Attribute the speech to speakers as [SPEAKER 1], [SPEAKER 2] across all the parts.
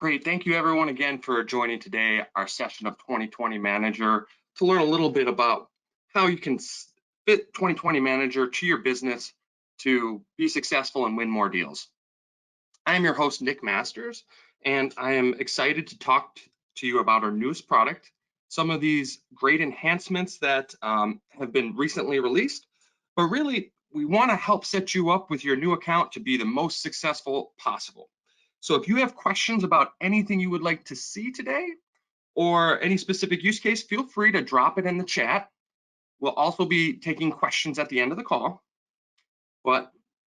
[SPEAKER 1] Great. Thank you everyone again for joining today, our session of 2020 Manager, to learn a little bit about how you can fit 2020 Manager to your business to be successful and win more deals. I am your host, Nick Masters, and I am excited to talk to you about our newest product, some of these great enhancements that have been recently released, but really we want to help set you up with your new account to be the most successful possible. So if you have questions about anything you would like to see today or any specific use case, feel free to drop it in the chat. We'll also be taking questions at the end of the call, but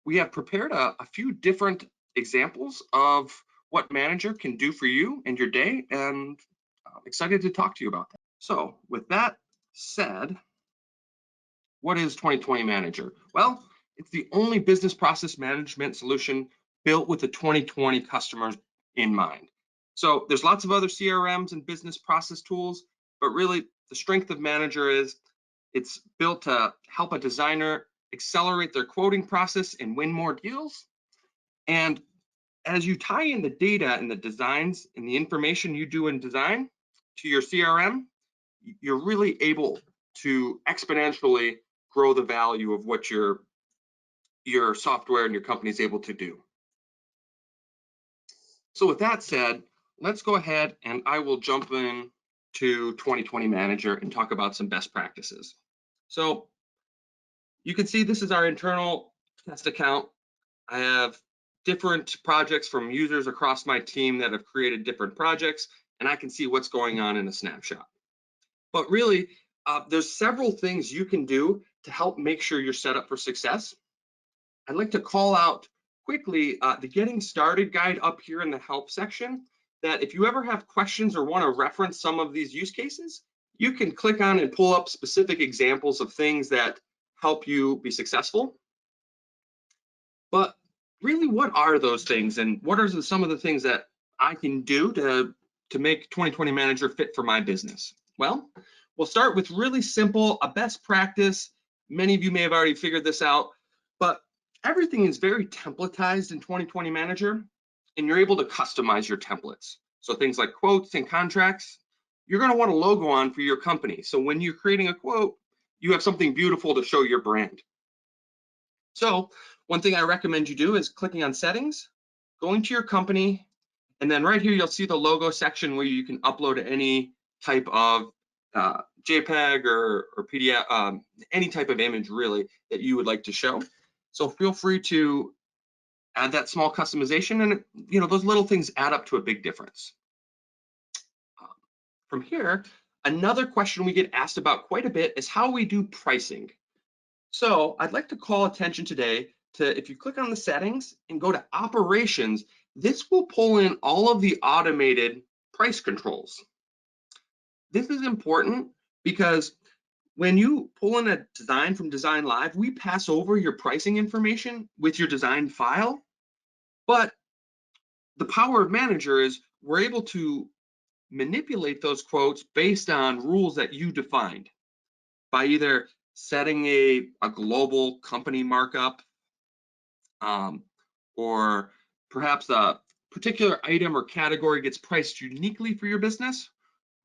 [SPEAKER 1] we have prepared a few different examples of what Manager can do for you and your day, and I'm excited to talk to you about that. So with that said, what is 2020 Manager? Well, it's the only business process management solution built with the 2020 customers in mind. So there's lots of other CRMs and business process tools, but really the strength of Manager is it's built to help a designer accelerate their quoting process and win more deals. And as you tie in the data and the designs and the information you do in design to your CRM, you're really able to exponentially grow the value of what your software and your company is able to do. So with that said, let's go ahead and I will jump in to 2020 Manager and talk about some best practices. So you can see this is our internal test account. I have different projects from users across my team that have created different projects, and I can see what's going on in a snapshot. But really, there's several things you can do to help make sure you're set up for success. I'd like to call out quickly the Getting Started guide up here in the help section, that if you ever have questions or want to reference some of these use cases, you can click on and pull up specific examples of things that help you be successful. But really, what are those things, and what are some of the things that I can do to make 2020 Manager fit for my business? Well, we'll start with really simple, a best practice. Many of you may have already figured this out, but everything is very templatized in 2020 Manager, and you're able to customize your templates. So things like quotes and contracts, you're going to want a logo on for your company. So when you're creating a quote, you have something beautiful to show your brand. So one thing I recommend you do is clicking on settings, going to your company, and then right here you'll see the logo section where you can upload any type of JPEG or PDF, any type of image really that you would like to show. So feel free to add that small customization, and those little things add up to a big difference. From here, another question we get asked about quite a bit is how we do pricing. So I'd like to call attention today to, if you click on the settings and go to operations, this will pull in all of the automated price controls. This is important because when you pull in a design from Design Live, we pass over your pricing information with your design file. But the power of Manager is we're able to manipulate those quotes based on rules that you defined by either setting a global company markup, or perhaps a particular item or category gets priced uniquely for your business,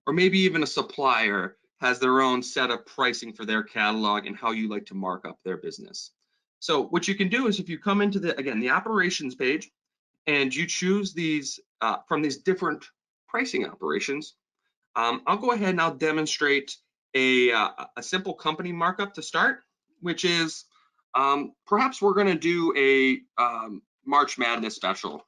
[SPEAKER 1] or maybe even a supplier has their own set of pricing for their catalog and how you like to mark up their business. So what you can do is, if you come into the operations page and you choose these from these different pricing operations, I'll go ahead and I'll demonstrate a simple company markup to start, which is perhaps we're going to do a March Madness special.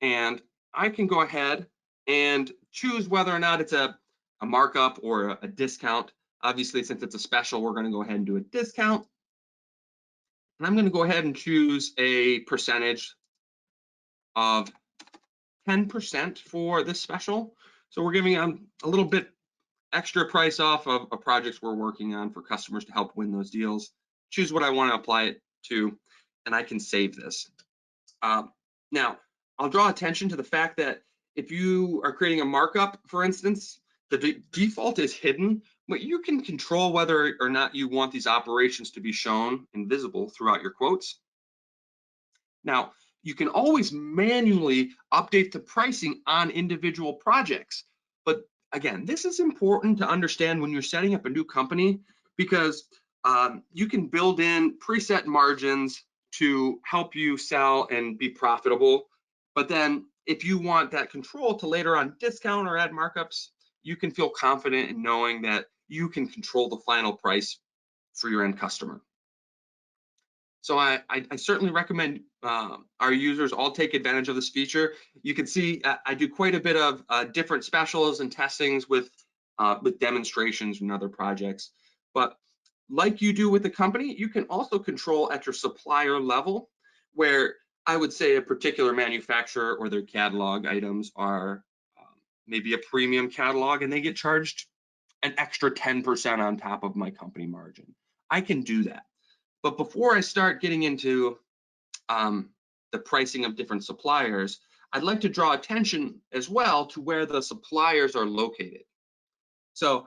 [SPEAKER 1] And I can go ahead and choose whether or not it's a markup or a discount. Obviously, since it's a special, we're going to go ahead and do a discount. And I'm going to go ahead and choose a percentage of 10% for this special. So we're giving them a little bit extra price off of projects we're working on for customers to help win those deals. Choose what I want to apply it to, and I can save this. Now, I'll draw attention to the fact that if you are creating a markup, for instance, the default is hidden, but you can control whether or not you want these operations to be shown and visible throughout your quotes. Now, You can always manually update the pricing on individual projects. But again, this is important to understand when you're setting up a new company, because you can build in preset margins to help you sell and be profitable. But then if you want that control to later on discount or add markups, you can feel confident in knowing that you can control the final price for your end customer. So I certainly recommend our users all take advantage of this feature. You can see I do quite a bit of different specials and testings with demonstrations and other projects. But like you do with the company, you can also control at your supplier level, where I would say a particular manufacturer or their catalog items are maybe a premium catalog and they get charged an extra 10% on top of my company margin. I can do that. But before I start getting into the pricing of different suppliers, I'd like to draw attention as well to where the suppliers are located. So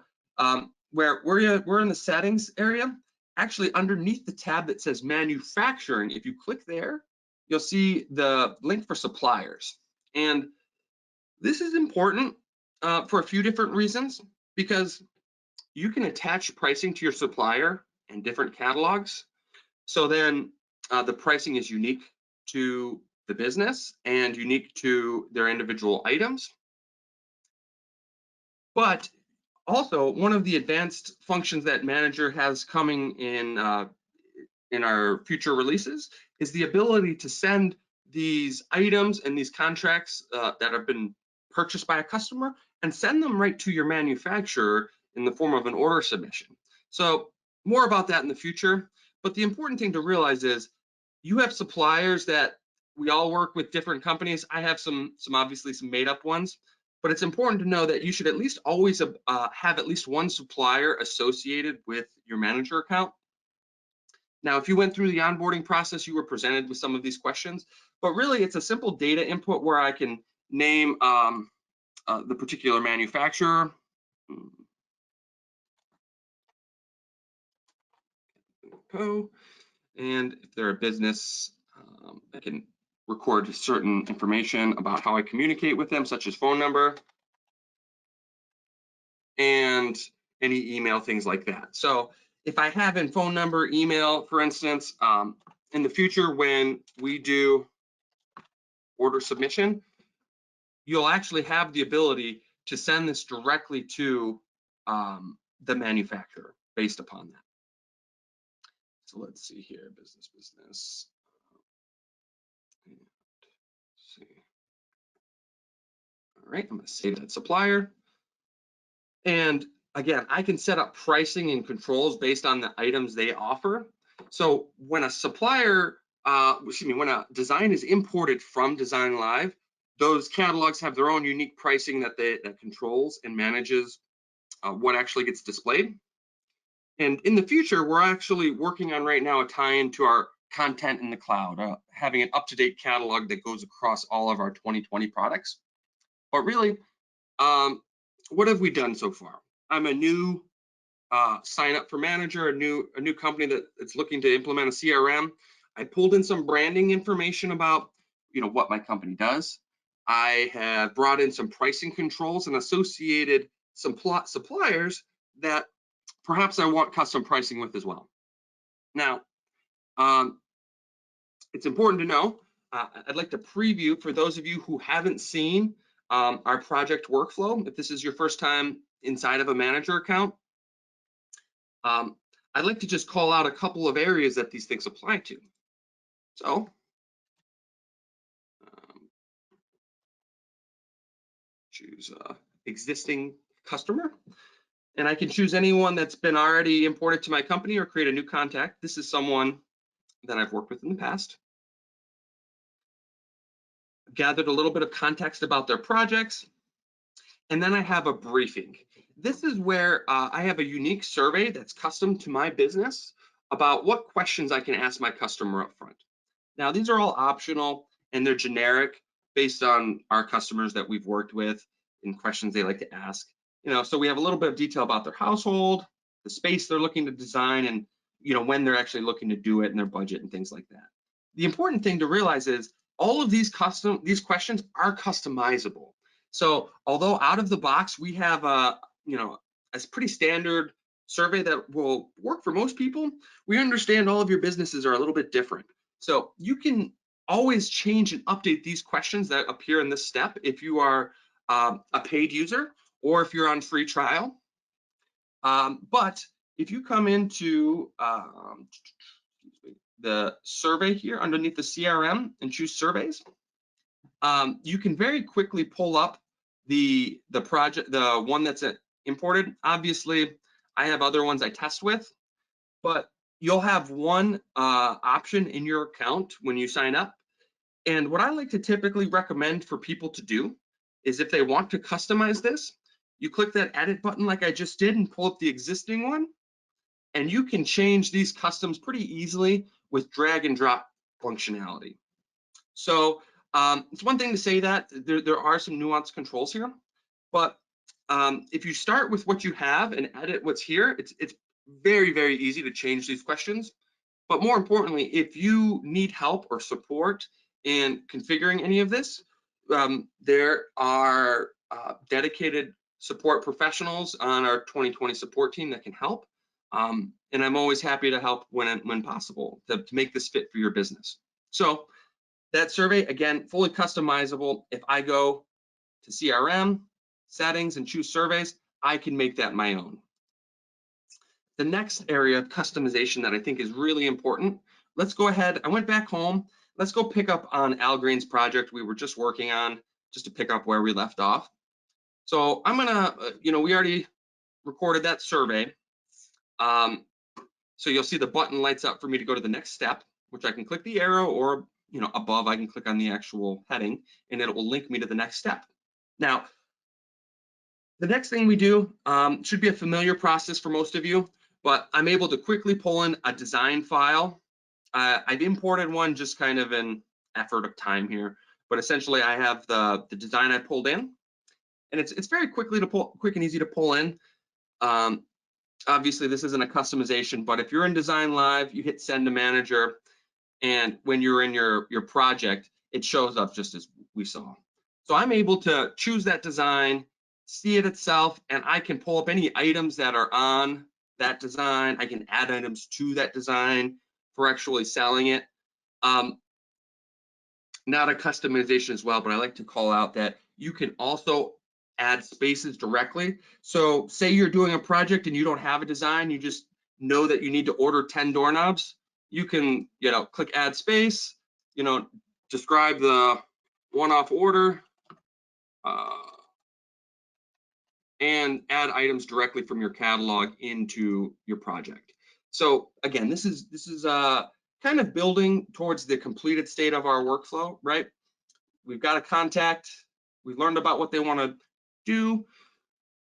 [SPEAKER 1] where we're in the settings area, actually underneath the tab that says manufacturing, if you click there, you'll see the link for suppliers. And this is important for a few different reasons, because you can attach pricing to your supplier and different catalogs. So then the pricing is unique to the business and unique to their individual items. But also, one of the advanced functions that Manager has coming in our future releases is the ability to send these items and these contracts that have been purchased by a customer and send them right to your manufacturer in the form of an order submission. So more about that in the future. But the important thing to realize is you have suppliers that we all work with different companies. I have some obviously some made up ones, but it's important to know that you should at least always have at least one supplier associated with your Manager account. Now, if you went through the onboarding process, you were presented with some of these questions, but really it's a simple data input where I can name the particular manufacturer. And if they're a business, I can record certain information about how I communicate with them, such as phone number and any email, things like that. So if I have in phone number, email, for instance, in the future when we do order submission, you'll actually have the ability to send this directly to the manufacturer based upon that. So let's see here, business. Let's see. All right, I'm going to save that supplier. And again, I can set up pricing and controls based on the items they offer. So when a supplier, when a design is imported from Design Live, those catalogs have their own unique pricing that controls and manages what actually gets displayed. And in the future, we're actually working on right now a tie-in to our content in the cloud, having an up-to-date catalog that goes across all of our 2020 products. But really, what have we done so far? I'm a new sign up for Manager, a new company that's looking to implement a CRM. I pulled in some branding information about what my company does. I have brought in some pricing controls and associated some suppliers that perhaps I want custom pricing with as well. Now, it's important to know, I'd like to preview for those of you who haven't seen our project workflow. If this is your first time inside of a Manager account, I'd like to just call out a couple of areas that these things apply to. So, choose existing customer, and I can choose anyone that's been already imported to my company or create a new contact. This is someone that I've worked with in the past. Gathered a little bit of context about their projects, and then I have a briefing. This is where I have a unique survey that's custom to my business about what questions I can ask my customer up front. Now, these are all optional and they're generic based on our customers that we've worked with and questions they like to ask. So we have a little bit of detail about their household, the space they're looking to design, and when they're actually looking to do it and their budget and things like that. The important thing to realize is all of these questions are customizable. So although out of the box, we have a pretty standard survey that will work for most people, we understand all of your businesses are a little bit different. So you can always change and update these questions that appear in this step if you are a paid user or if you're on free trial. But if you come into the survey here underneath the CRM and choose surveys, you can very quickly pull up the project, the one that's imported. Obviously, I have other ones I test with, but you'll have one option in your account when you sign up. And what I like to typically recommend for people to do is if they want to customize this, you click that edit button like I just did and pull up the existing one. And you can change these customs pretty easily with drag and drop functionality. So it's one thing to say that there are some nuanced controls here, but if you start with what you have and edit what's here, it's very, very easy to change these questions. But more importantly, if you need help or support in configuring any of this, there are dedicated support professionals on our 2020 support team that can help. And I'm always happy to help when possible to make this fit for your business. So that survey, again, fully customizable. If I go to CRM, settings, and choose surveys, I can make that my own. The next area of customization that I think is really important, let's go ahead. I went back home. Let's go pick up on Al Green's project we were just working on, just to pick up where we left off. So I'm gonna, we already recorded that survey. So you'll see the button lights up for me to go to the next step, which I can click the arrow, or above I can click on the actual heading and it will link me to the next step. Now, the next thing we do should be a familiar process for most of you, but I'm able to quickly pull in a design file. I've imported one just kind of an effort of time here, but essentially I have the design I pulled in, and it's very quick and easy to pull in. Obviously, this isn't a customization, but if you're in Design Live, you hit Send to Manager, and when you're in your project, it shows up just as we saw. So I'm able to choose that design, see it itself, and I can pull up any items that are on that design. I can add items to that design for actually selling it. Not a customization as well, but I like to call out that you can also add spaces directly. So say you're doing a project and you don't have a design, you just know that you need to order 10 doorknobs. You can, click add space, describe the one-off order, and add items directly from your catalog into your project. So again, this is kind of building towards the completed state of our workflow, right? We've got a contact, we've learned about what they want to do,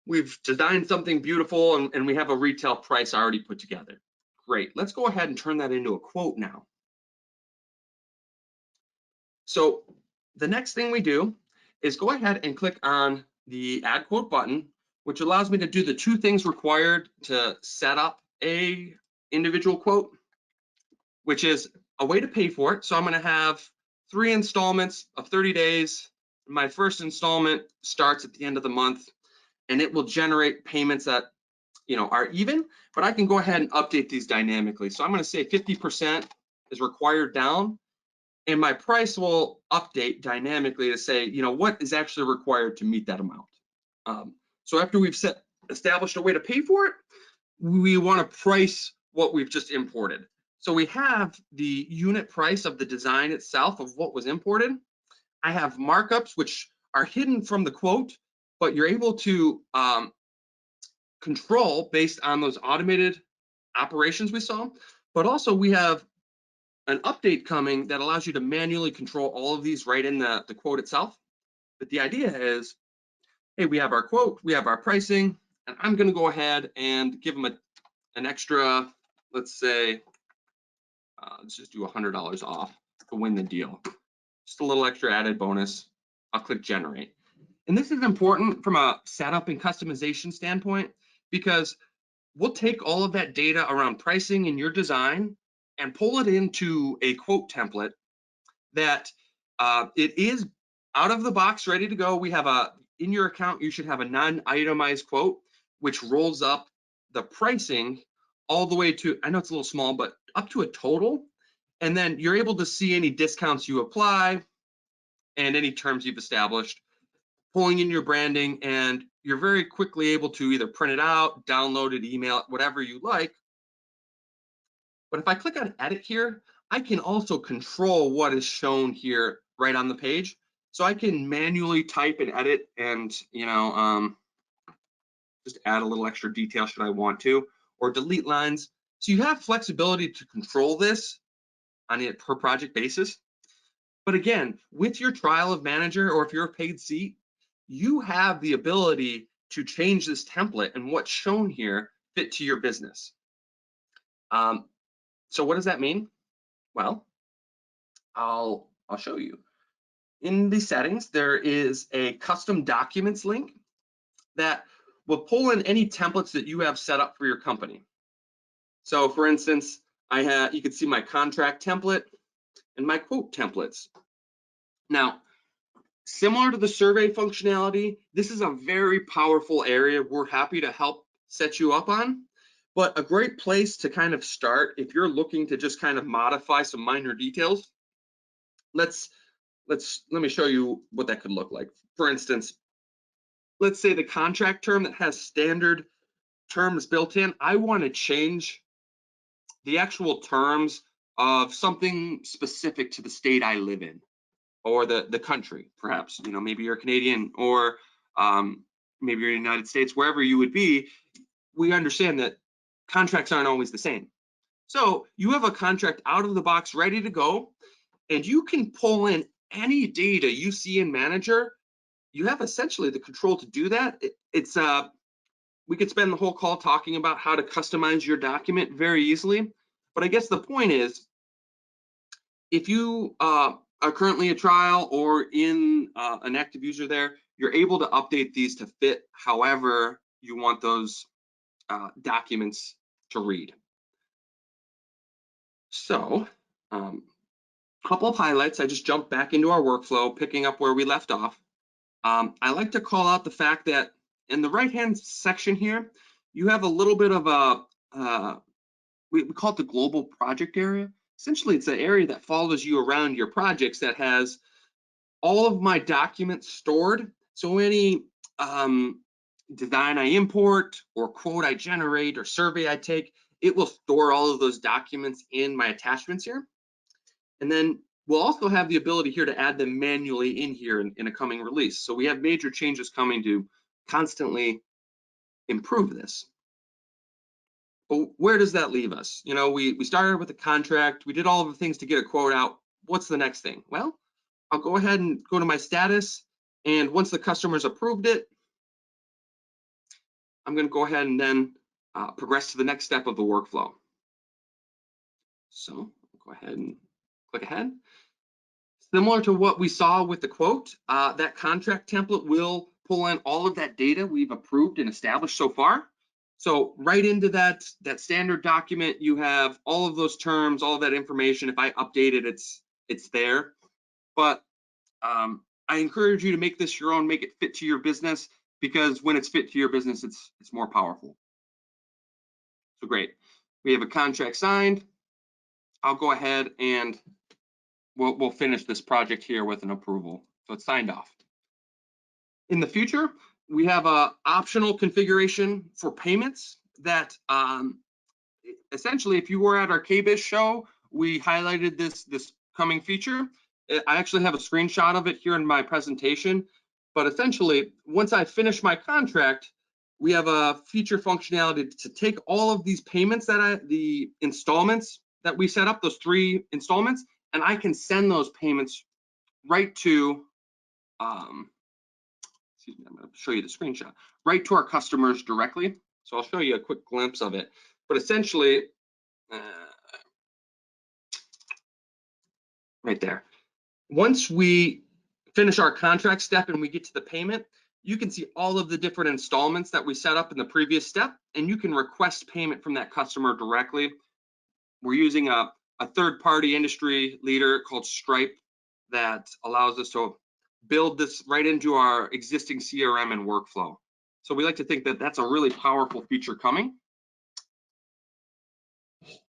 [SPEAKER 1] we've designed something beautiful, and we have a retail price already put together. Great, let's go ahead and turn that into a quote now. So the next thing we do is go ahead and click on the add quote button, which allows me to do the two things required to set up a individual quote, which is a way to pay for it. So I'm going to have 3 installments of 30 days. My first installment starts at the end of the month, and it will generate payments that are even, but I can go ahead and update these dynamically. So I'm going to say 50% is required down, and my price will update dynamically to say, what is actually required to meet that amount. So after we've established a way to pay for it, we want to price what we've just imported. So we have the unit price of the design itself of what was imported. I have markups which are hidden from the quote, but you're able to control based on those automated operations we saw. But also we have an update coming that allows you to manually control all of these right in the quote itself. But the idea is, hey, we have our quote, we have our pricing, and I'm going to go ahead and give them an extra, let's say, let's just do $100 off to win the deal. Just a little extra added bonus. I'll click generate. And this is important from a setup and customization standpoint, because we'll take all of that data around pricing in your design and pull it into a quote template that It is out of the box, ready to go. We have in your account, you should have a non-itemized quote, which rolls up the pricing all the way to, I know it's a little small, but up to a total. And then you're able to see any discounts you apply and any terms you've established, pulling in your branding, and you're very quickly able to either print it out, download it, email it, whatever you like. But if I click on edit here, I can also control what is shown here right on the page. So I can manually type and edit and, just add a little extra detail should I want to, or delete lines. So you have flexibility to control this on a per project basis. But again, with your trial of manager, or if you're a paid seat, you have the ability to change this template and what's shown here fit to your business. So what does that mean? Well, I'll show you. In the settings, there is a custom documents link that will pull in any templates that you have set up for your company. So for instance, you can see my contract template and my quote templates. Now, similar to the survey functionality, this is a very powerful area we're happy to help set you up on. But a great place to kind of start if you're looking to just kind of modify some minor details. Let me show you what that could look like. For instance, let's say the contract term that has standard terms built in, I want to change the actual terms of something specific to the state I live in, or the country, perhaps. Maybe you're Canadian, or maybe you're in the United States, wherever you would be. We understand that contracts aren't always the same. So you have a contract out of the box ready to go, and you can pull in any data you see in Manager. You have essentially the control to do that. We could spend the whole call talking about how to customize your document very easily, but I guess the point is, if you are currently a trial or in an active user there, you're able to update these to fit however you want those documents to read. So, couple of highlights. I just jumped back into our workflow, picking up where we left off. I like to call out the fact that in the right-hand section here, you have a little bit of we call it the global project area. Essentially, it's an area that follows you around your projects that has all of my documents stored. So any design I import, or quote I generate, or survey I take, it will store all of those documents in my attachments here. And then we'll also have the ability here to add them manually in here in a coming release. So we have major changes coming to constantly improve this. But where does that leave us? We started with a contract, we did all of the things to get a quote out. What's the next thing? Well, I'll go ahead and go to my status, and once the customer's approved it, I'm going to go ahead and then progress to the next step of the workflow. So I'll go ahead and click ahead. Similar to what we saw with the quote, that contract template will pull in all of that data we've approved and established so far. So right into that standard document, you have all of those terms, all of that information. If I update it, it's there. But I encourage you to make this your own, make it fit to your business, because when it's fit to your business, it's more powerful. So great. We have a contract signed. I'll go ahead and we'll finish this project here with an approval. So it's signed off. In the future, we have an optional configuration for payments that essentially, if you were at our KBIS show, we highlighted this coming feature. I actually have a screenshot of it here in my presentation, but essentially, once I finish my contract, we have a feature functionality to take all of these payments the installments that we set up, those 3 installments, and I can send those payments right to, excuse me, I'm going to show you the screenshot, right to our customers directly. So I'll show you a quick glimpse of it. But essentially, right there, once we finish our contract step and we get to the payment, you can see all of the different installments that we set up in the previous step, and you can request payment from that customer directly. We're using a third-party industry leader called Stripe that allows us to build this right into our existing CRM and workflow. So we like to think that that's a really powerful feature coming.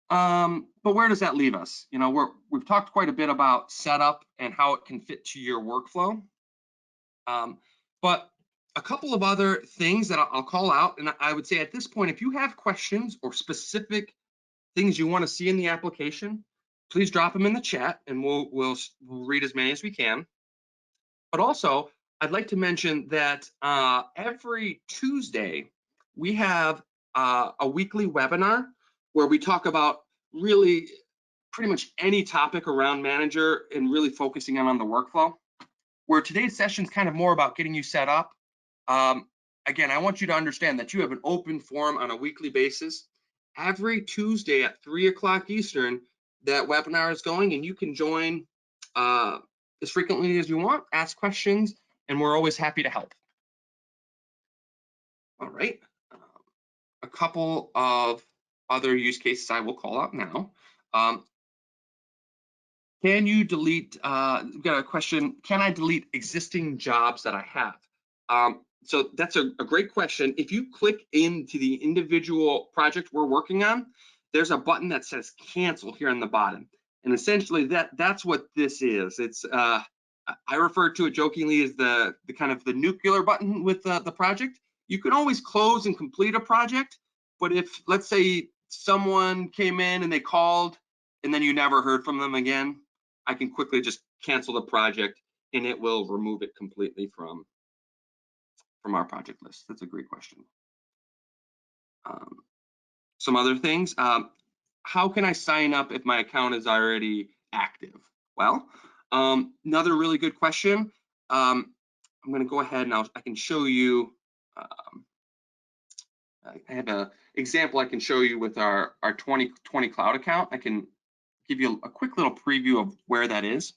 [SPEAKER 1] But where does that leave us? You know, we've talked quite a bit about setup and how it can fit to your workflow. But a couple of other things that I'll call out, and I would say at this point, if you have questions or specific things you want to see in the application, please drop them in the chat and we'll read as many as we can. But also, I'd like to mention that every Tuesday, we have a weekly webinar where we talk about really pretty much any topic around Manager and really focusing on the workflow. Where today's session is kind of more about getting you set up. Again, I want you to understand that you have an open forum on a weekly basis. Every Tuesday at 3 o'clock Eastern, that webinar is going, and you can join as frequently as you want, ask questions, and we're always happy to help. All right, a couple of other use cases I will call out now. Can you delete, we've got a question, can I delete existing jobs that I have? So that's a great question. If you click into the individual project we're working on, there's a button that says cancel here on the bottom. And essentially that's what this is. It's, I refer to it jokingly as the kind of the nuclear button with the project. You can always close and complete a project, but if, let's say, someone came in and they called and then you never heard from them again, I can quickly just cancel the project and it will remove it completely from our project list. That's a great question. Some other things, how can I sign up if my account is already active? Well, another really good question. I'm gonna go ahead and I can show you, I have an example I can show you with our 2020 cloud account. I can give you a quick little preview of where that is.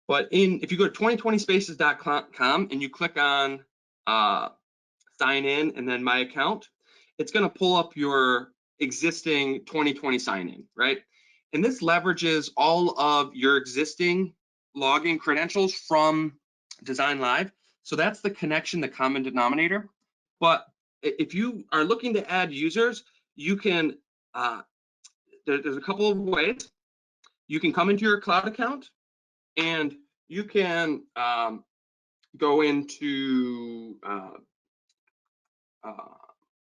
[SPEAKER 1] But if you go to 2020spaces.com and you click on sign in and then my account, it's going to pull up your existing 2020 sign in, right? And this leverages all of your existing login credentials from Design Live. So that's the connection, the common denominator. But if you are looking to add users, you can, there's a couple of ways. You can come into your cloud account and you can go into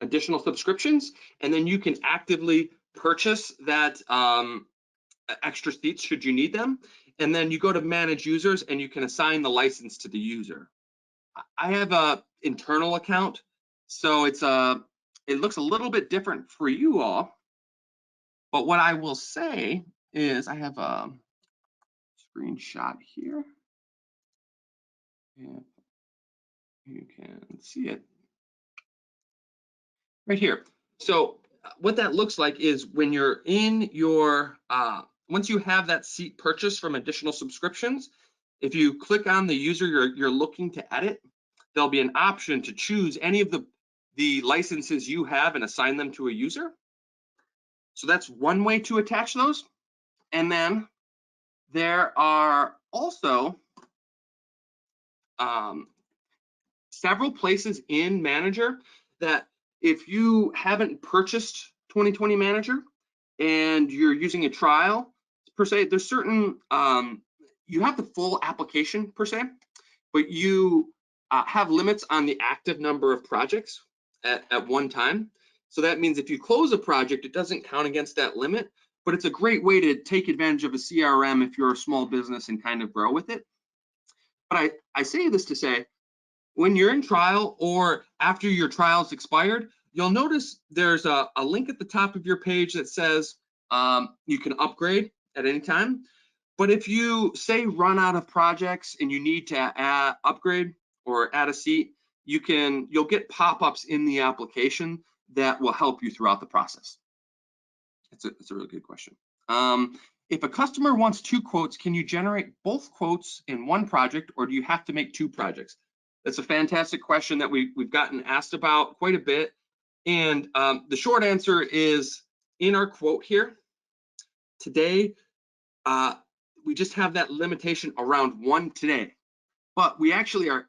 [SPEAKER 1] additional subscriptions, and then you can actively purchase that extra seats should you need them. And then you go to manage users and you can assign the license to the user. I have a internal account, so it looks a little bit different for you all. But what I will say is I have a screenshot here. And you can see it right here. So what that looks like is when you're in your, once you have that seat purchased from additional subscriptions, if you click on the user you're looking to edit, there'll be an option to choose any of the licenses you have and assign them to a user. So that's one way to attach those. And then there are also several places in Manager that if you haven't purchased 2020 Manager and you're using a trial per se, there's certain, you have the full application per se, but you have limits on the active number of projects at one time. So that means if you close a project, it doesn't count against that limit, but it's a great way to take advantage of a CRM if you're a small business and kind of grow with it. But I say this to say, when you're in trial or after your trial's expired, you'll notice there's a link at the top of your page that says you can upgrade at any time. But if you say run out of projects and you need to upgrade or add a seat, you'll get pop-ups in the application that will help you throughout the process. It's a really good question. If a customer wants 2 quotes, can you generate both quotes in one project, or do you have to make 2 projects? That's a fantastic question that we've gotten asked about quite a bit. And the short answer is in our quote here today, we just have that limitation around one today. But we actually are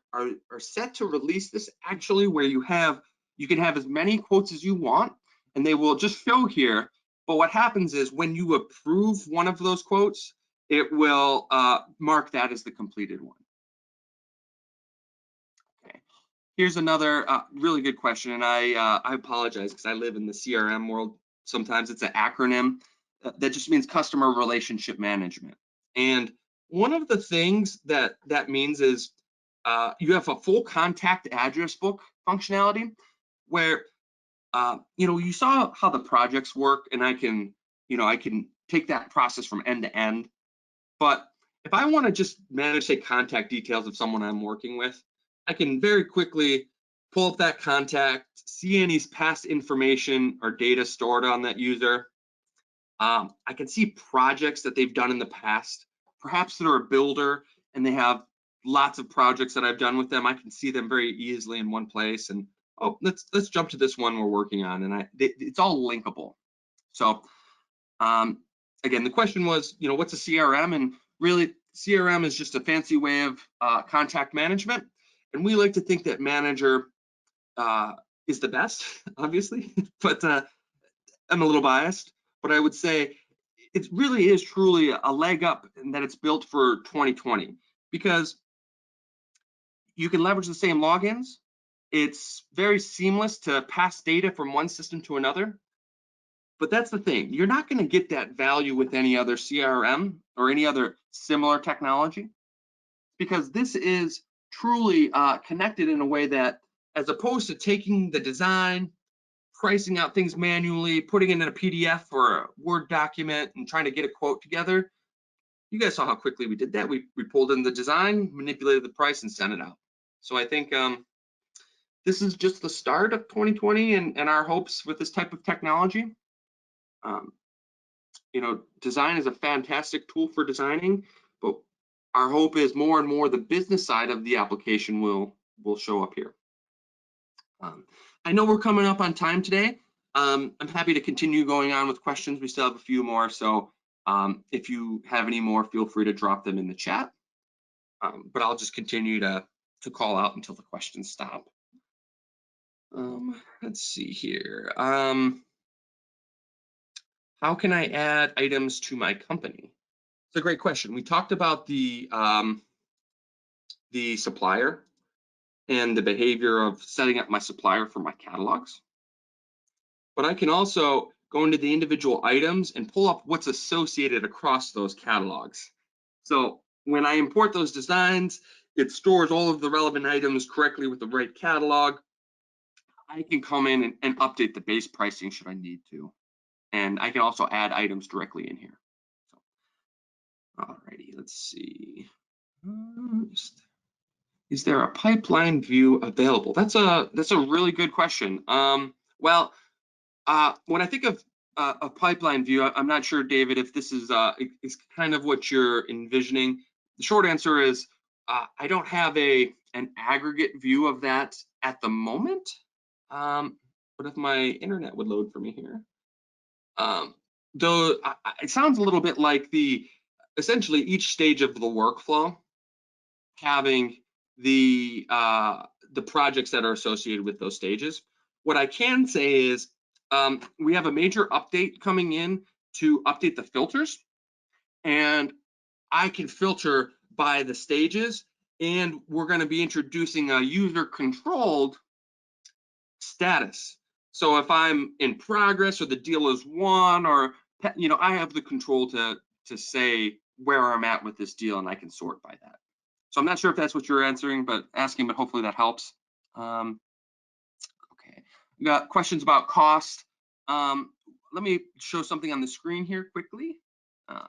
[SPEAKER 1] set to release this actually where you can have as many quotes as you want, and they will just show here. But what happens is when you approve one of those quotes, it will mark that as the completed one. Okay. Here's another really good question, and I apologize because I live in the CRM world. Sometimes it's an acronym that just means customer relationship management. And one of the things that means is you have a full contact address book functionality where you saw how the projects work, and I can take that process from end to end. But if I want to just manage, say, contact details of someone I'm working with, I can very quickly pull up that contact, see any past information or data stored on that user. I can see projects that they've done in the past. Perhaps they're a builder and they have lots of projects that I've done with them. I can see them very easily in one place. And oh, let's jump to this one we're working on, and it's all linkable. So again, the question was, what's a CRM? And really, CRM is just a fancy way of contact management. And we like to think that manager is the best, obviously, but I'm a little biased. But I would say it really is truly a leg up in that it's built for 2020 because you can leverage the same logins. It's very seamless to pass data from one system to another. But that's the thing, you're not going to get that value with any other CRM or any other similar technology because this is truly connected in a way that, as opposed to taking the design, pricing out things manually, putting it in a PDF or a Word document and trying to get a quote together, you guys saw how quickly we did that. We pulled in the design, manipulated the price, and sent it out. So I think this is just the start of 2020 and our hopes with this type of technology. Design is a fantastic tool for designing, but our hope is more and more the business side of the application will show up here. I know we're coming up on time today. I'm happy to continue going on with questions. We still have a few more, so if you have any more, feel free to drop them in the chat. But I'll just continue to call out until the questions stop. Let's see here. How can I add items to my company? It's a great question. We talked about the supplier and the behavior of setting up my supplier for my catalogs. But I can also go into the individual items and pull up what's associated across those catalogs. So when I import those designs, it stores all of the relevant items correctly with the right catalog. I can come in and update the base pricing should I need to. And I can also add items directly in here. So, alrighty, let's see. Is there a pipeline view available? That's a really good question. Well, when I think of a pipeline view, I'm not sure, David, if this is kind of what you're envisioning. The short answer is I don't have an aggregate view of that at the moment. But if my internet would load for me here. Though it sounds a little bit like essentially each stage of the workflow having the projects that are associated with those stages. What I can say is we have a major update coming in to update the filters, and I can filter by the stages, and we're going to be introducing a user-controlled status. So if I'm in progress or the deal is won, or I have the control to say where I'm at with this deal, and I can sort by that. So I'm not sure if that's what you're asking, but hopefully that helps. Okay, we got questions about cost. Let me show something on the screen here quickly. Okay.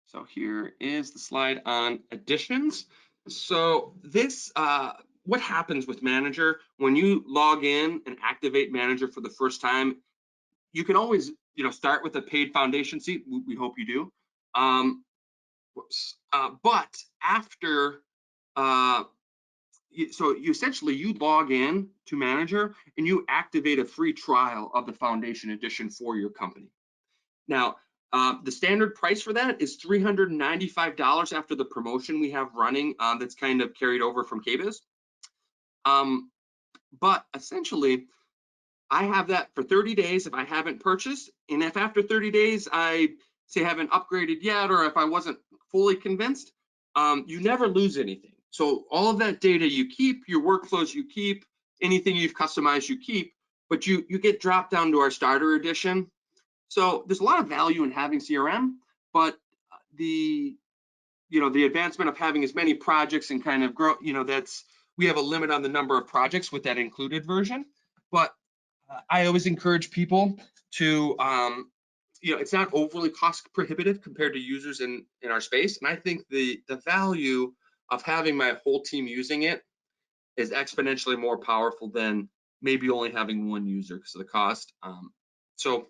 [SPEAKER 1] So here is the slide on additions. So this, what happens with Manager when you log in and activate Manager for the first time? You can always, start with a paid foundation seat. We hope you do. But after so you essentially you log in to Manager and you activate a free trial of the Foundation Edition for your company. Now, the standard price for that is $395 after the promotion we have running that's kind of carried over from KBIS. But essentially, I have that for 30 days if I haven't purchased. And if after 30 days I say haven't upgraded yet, or if I wasn't fully convinced, you never lose anything. So all of that data you keep, your workflows you keep, anything you've customized you keep, but you get dropped down to our starter edition. So there's a lot of value in having CRM, but the the advancement of having as many projects and kind of grow, we have a limit on the number of projects with that included version. But I always encourage people to, it's not overly cost prohibitive compared to users in our space. And I think the value of having my whole team using it is exponentially more powerful than maybe only having one user because of the cost. So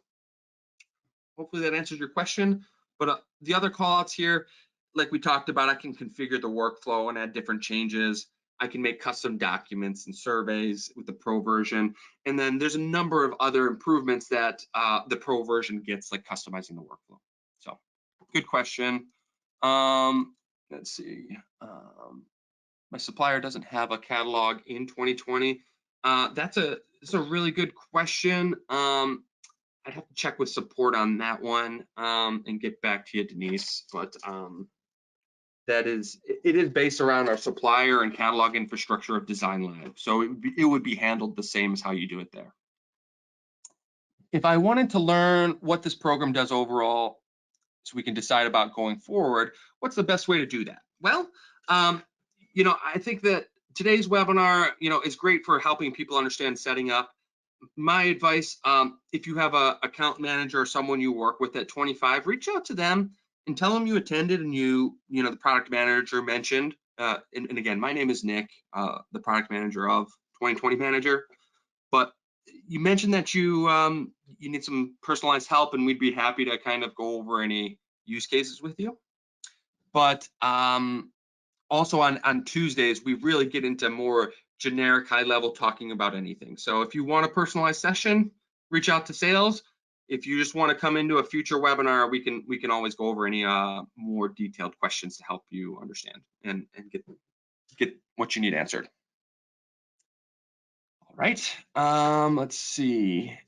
[SPEAKER 1] hopefully that answers your question. But the other call outs here, like we talked about, I can configure the workflow and add different changes. I can make custom documents and surveys with the Pro version. And then there's a number of other improvements that the Pro version gets, like customizing the workflow. So good question. Let's see. My supplier doesn't have a catalog in 2020. That's a really good question. I'd have to check with support on that one and get back to you, Denise. But it is based around our supplier and catalog infrastructure of Design Lab. So it would be handled the same as how you do it there. If I wanted to learn what this program does overall, so we can decide about going forward, what's the best way to do that? Well, I think that today's webinar, is great for helping people understand setting up. My advice, if you have an account manager or someone you work with at 25, reach out to them and tell them you attended and the product manager mentioned. And again, my name is Nick, the product manager of 2020 Manager. But you mentioned that you need some personalized help, and we'd be happy to kind of go over any use cases with you. But also on Tuesdays, we really get into more generic, high level talking about anything. So if you want a personalized session, reach out to sales. If you just want to come into a future webinar, we can always go over any more detailed questions to help you understand and get what you need answered. All right, let's see.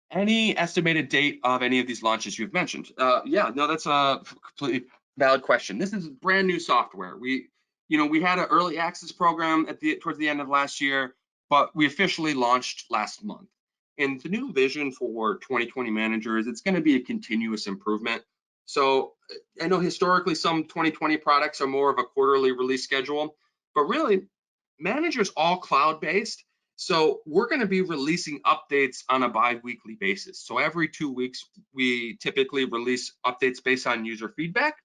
[SPEAKER 1] Any estimated date of any of these launches you've mentioned? Yeah, no, that's a completely valid question. This is brand new software. We had an early access program towards the end of last year, but we officially launched last month. And the new vision for 2020 Manager is it's going to be a continuous improvement. So I know historically some 2020 products are more of a quarterly release schedule, but really Manager's all cloud-based. So we're going to be releasing updates on a bi-weekly basis. So every 2 weeks, we typically release updates based on user feedback.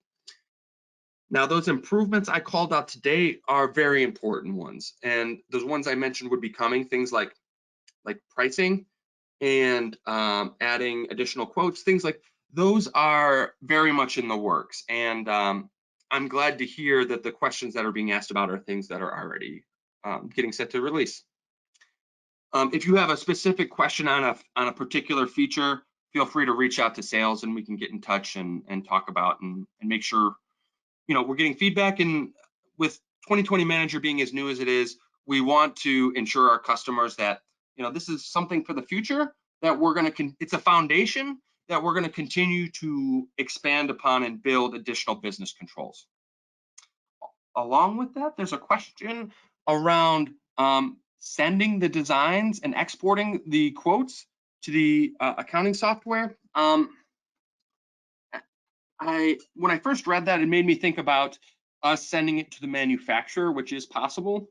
[SPEAKER 1] Now, those improvements I called out today are very important ones. And those ones I mentioned would be coming, things like pricing and adding additional quotes, things like those are very much in the works. And I'm glad to hear that the questions that are being asked about are things that are already getting set to release. If you have a specific question on a particular feature, feel free to reach out to sales and we can get in touch and talk about and make sure we're getting feedback. And with 2020 Manager being as new as it is, we want to ensure our customers that this is something for the future that we're going to it's a foundation that we're going to continue to expand upon and build additional business controls. Along with that, there's a question around sending the designs and exporting the quotes to the accounting software. When I first read that, it made me think about us sending it to the manufacturer, which is possible,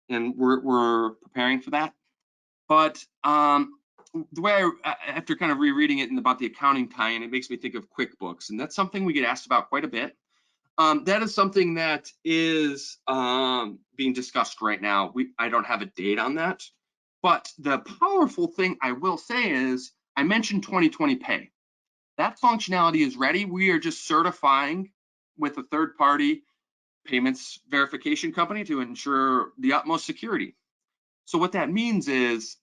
[SPEAKER 1] and we're preparing for that. But the way after kind of rereading it and about the accounting tie-in, it makes me think of QuickBooks, and that's something we get asked about quite a bit. That is something that is being discussed right now. I don't have a date on that, but the powerful thing I will say is I mentioned 2020 Pay. That functionality is ready. We are just certifying with a third-party payments verification company to ensure the utmost security. So what that means is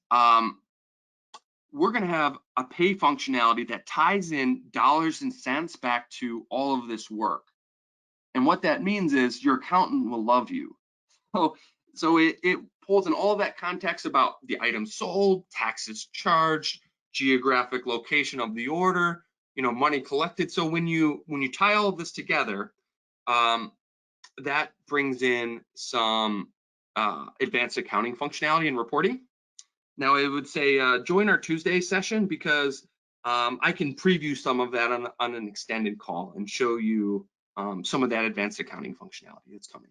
[SPEAKER 1] we're going to have a pay functionality that ties in dollars and cents back to all of this work. And what that means is your accountant will love you. So it pulls in all that context about the items sold, taxes charged, geographic location of the order, money collected. So when you tie all of this together, that brings in some advanced accounting functionality and reporting. Now I would say join our Tuesday session because I can preview some of that on an extended call and show you some of that advanced accounting functionality that's coming.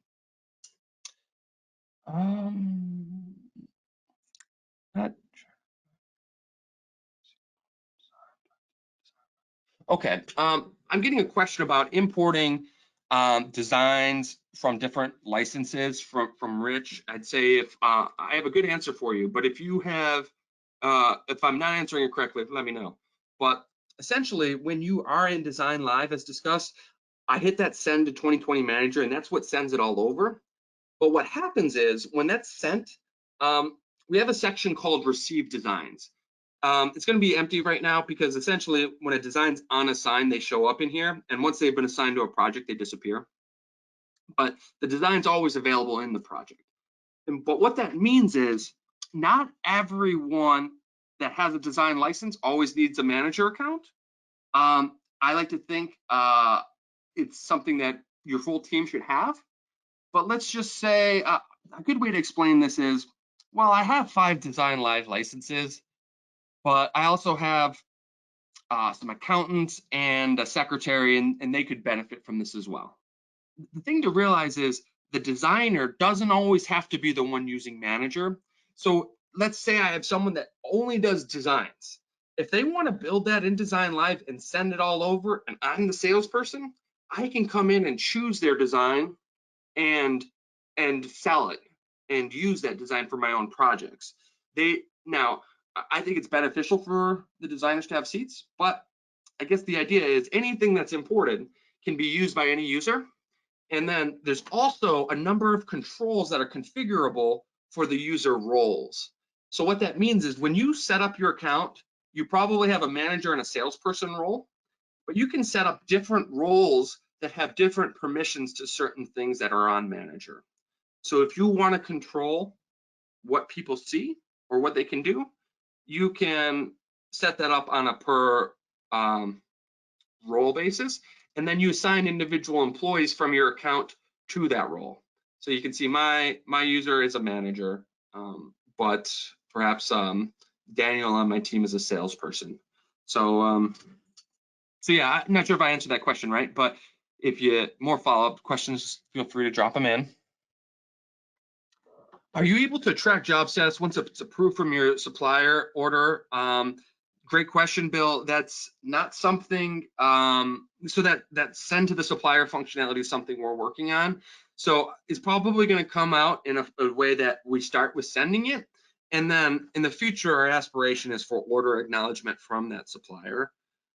[SPEAKER 1] Okay, I'm getting a question about importing designs from different licenses from Rich. I'd say if I have a good answer for you, but if you have, if I'm not answering it correctly, let me know. But essentially, when you are in Design Live, as discussed, I hit that send to 2020 manager, and that's what sends it all over. But what happens is when that's sent, we have a section called Receive Designs. It's going to be empty right now because essentially when a design's unassigned, they show up in here. And once they've been assigned to a project, they disappear. But the design's always available in the project. But what that means is not everyone that has a design license always needs a manager account. I like to think it's something that your full team should have. But let's just say a good way to explain this is, well, I have 5 Design Live licenses, but I also have some accountants and a secretary, and they could benefit from this as well. The thing to realize is the designer doesn't always have to be the one using manager. So let's say I have someone that only does designs. If they want to build that in Design Live and send it all over, and I'm the salesperson, I can come in and choose their design and sell it and use that design for my own projects. Now, I think it's beneficial for the designers to have seats, but I guess the idea is anything that's imported can be used by any user. And then there's also a number of controls that are configurable for the user roles. So what that means is when you set up your account, you probably have a manager and a salesperson role, but you can set up different roles that have different permissions to certain things that are on manager. So if you want to control what people see or what they can do, you can set that up on a per role basis, and then you assign individual employees from your account to that role. So you can see my user is a manager, but perhaps Daniel on my team is a salesperson. So yeah, I'm not sure if I answered that question right, but if you more follow-up questions, feel free to drop them in. Are you able to track job status once it's approved from your supplier order? Great question, Bill. That's not something, so that send to the supplier functionality is something we're working on. So it's probably going to come out in a way that we start with sending it. And then in the future, our aspiration is for order acknowledgement from that supplier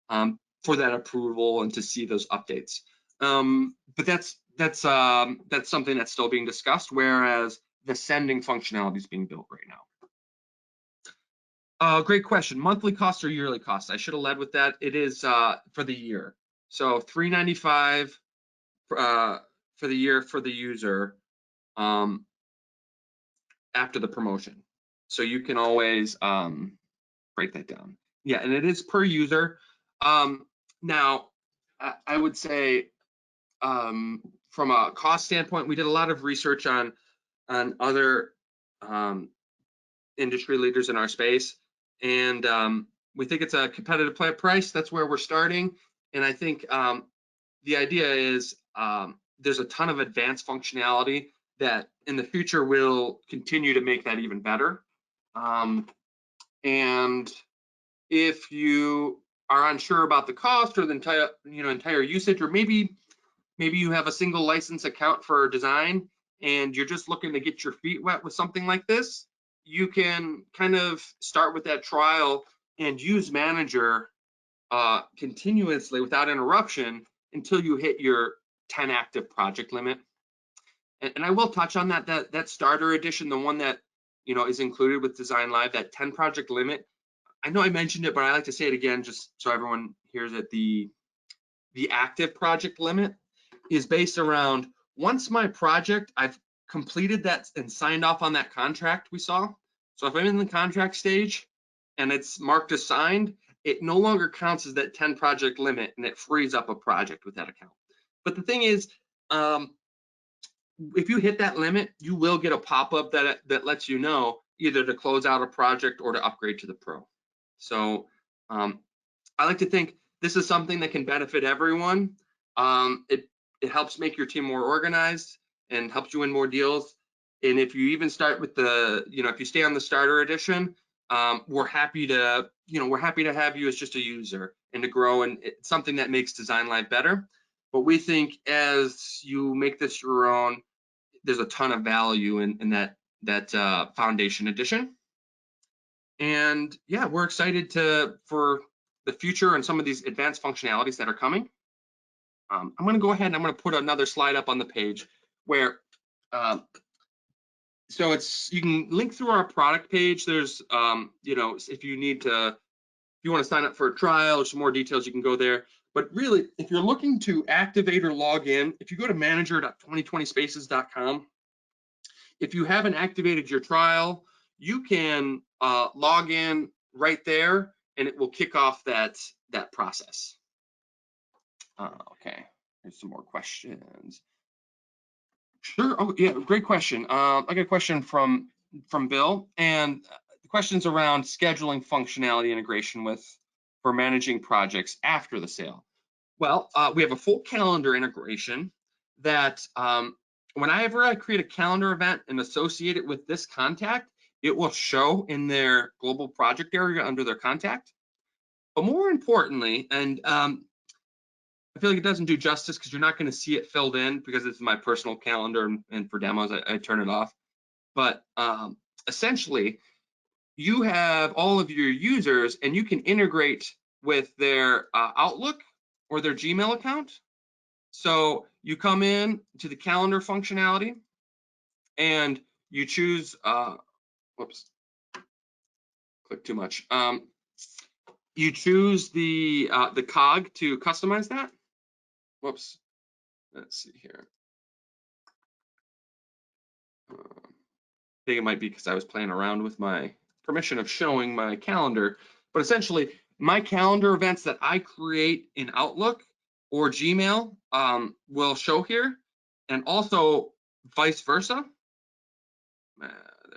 [SPEAKER 1] for that approval and to see those updates. But that's something that's still being discussed, whereas the sending functionality is being built right now. Great question. Monthly cost or yearly cost? I should have led with that. It is for the year. So $395 for the year for the user after the promotion. So you can always break that down. Yeah, and it is per user. Now, I would say from a cost standpoint, we did a lot of research on other industry leaders in our space, and we think it's a competitive price. That's where we're starting, and I think the idea is there's a ton of advanced functionality that in the future will continue to make that even better. And if you are unsure about the cost or the entire usage, or maybe you have a single license account for design and you're just looking to get your feet wet with something like this, you can kind of start with that trial and use manager continuously without interruption until you hit your 10 active project limit. And I will touch on that starter edition, the one that is included with Design Live, that 10 project limit. I know I mentioned it, but I like to say it again just so everyone hears it. The active project limit is based around once my project, I've completed that and signed off on that contract we saw. So if I'm in the contract stage and it's marked as signed, it no longer counts as that 10 project limit, and it frees up a project with that account. But the thing is, if you hit that limit, you will get a pop-up that lets you know either to close out a project or to upgrade to the Pro. So I like to think this is something that can benefit everyone. It helps make your team more organized and helps you win more deals. And if you even start with if you stay on the starter edition, we're happy to have you as just a user and to grow, and it's something that makes Design Live better. But we think as you make this your own, there's a ton of value in that foundation edition. And yeah, we're excited for the future and some of these advanced functionalities that are coming. I'm going to go ahead and I'm going to put another slide up on the page where so you can link through our product page. There's if you want to sign up for a trial or some more details, you can go there. But really, if you're looking to activate or log in, if you go to manager.2020spaces.com, if you haven't activated your trial, you can log in right there, and it will kick off that process. Okay, here's some more questions. Sure. Oh yeah, great question. I got a question from Bill, and the question's around scheduling functionality integration for managing projects after the sale. Well, we have a full calendar integration that whenever I create a calendar event and associate it with this contact, it will show in their global project area under their contact. But more importantly, and I feel like it doesn't do justice because you're not going to see it filled in because it's my personal calendar, and for demos, I turn it off. But essentially, you have all of your users and you can integrate with their Outlook or their Gmail account. So you come in to the calendar functionality and you choose, whoops, click too much. You choose the cog to customize that. Whoops, let's see here. I think it might be because I was playing around with my permission of showing my calendar, but essentially my calendar events that I create in Outlook or Gmail will show here, and also vice versa. There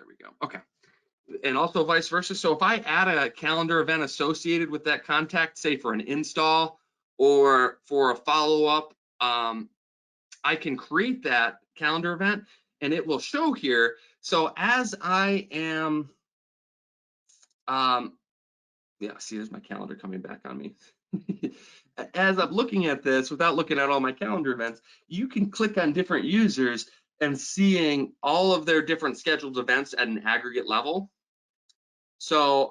[SPEAKER 1] we go. Okay. And also vice versa. So if I add a calendar event associated with that contact, say for an install or for a follow-up, I can create that calendar event and it will show here. So as I am, yeah, see, there's my calendar coming back on me. As I'm looking at this, without looking at all my calendar events, you can click on different users and seeing all of their different scheduled events at an aggregate level. So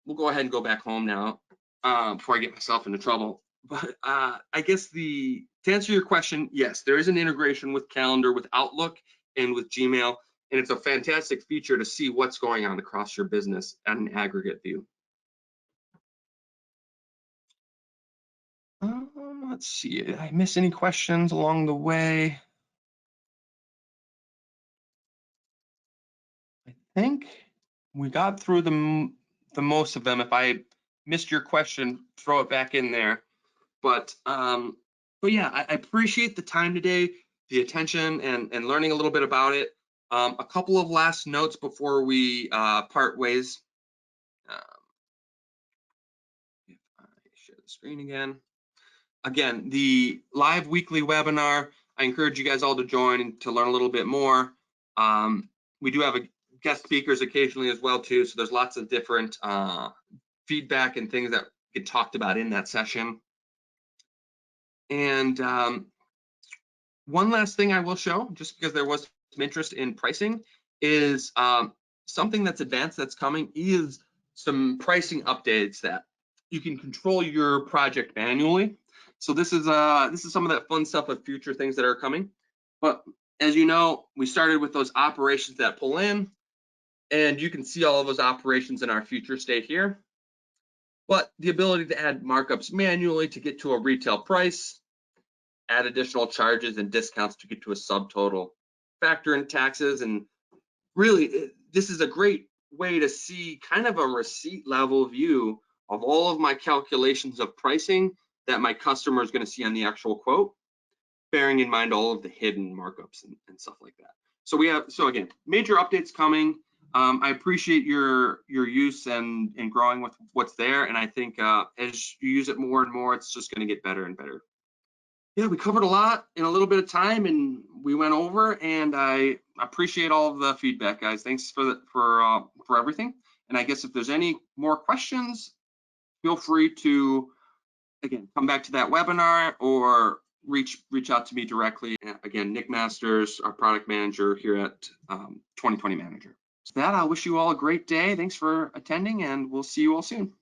[SPEAKER 1] we'll go ahead and go back home now before I get myself into trouble. But I guess to answer your question, yes, there is an integration with Calendar, with Outlook, and with Gmail, and it's a fantastic feature to see what's going on across your business at an aggregate view. Let's see, did I miss any questions along the way? I think we got through the most of them. If I missed your question, throw it back in there. But yeah, I appreciate the time today, the attention, and learning a little bit about it. A couple of last notes before we part ways. If I share the screen again. Again, the live weekly webinar, I encourage you guys all to join and to learn a little bit more. We do have guest speakers occasionally as well too, so there's lots of different feedback and things that get talked about in that session. And one last thing I will show, just because there was some interest in pricing, is something that's advanced that's coming is some pricing updates that you can control your project manually. So this is some of that fun stuff of future things that are coming. But As you know, we started with those operations that pull in, and you can see all of those operations in our future state here. But the ability to add markups manually to get to a retail price, add additional charges and discounts to get to a subtotal, factor in taxes, and really, this is a great way to see kind of a receipt level view of all of my calculations of pricing that my customer is going to see on the actual quote, bearing in mind all of the hidden markups and stuff like that. So again, major updates coming. I appreciate your use and growing with what's there, and I think as you use it more and more, it's just going to get better and better. Yeah, we covered a lot in a little bit of time, and we went over. And I appreciate all of the feedback, guys. Thanks for everything. And I guess if there's any more questions, feel free to again come back to that webinar or reach out to me directly. Again, Nick Masters, our product manager here at 2020 Manager. So that, I'll wish you all a great day. Thanks for attending, and we'll see you all soon.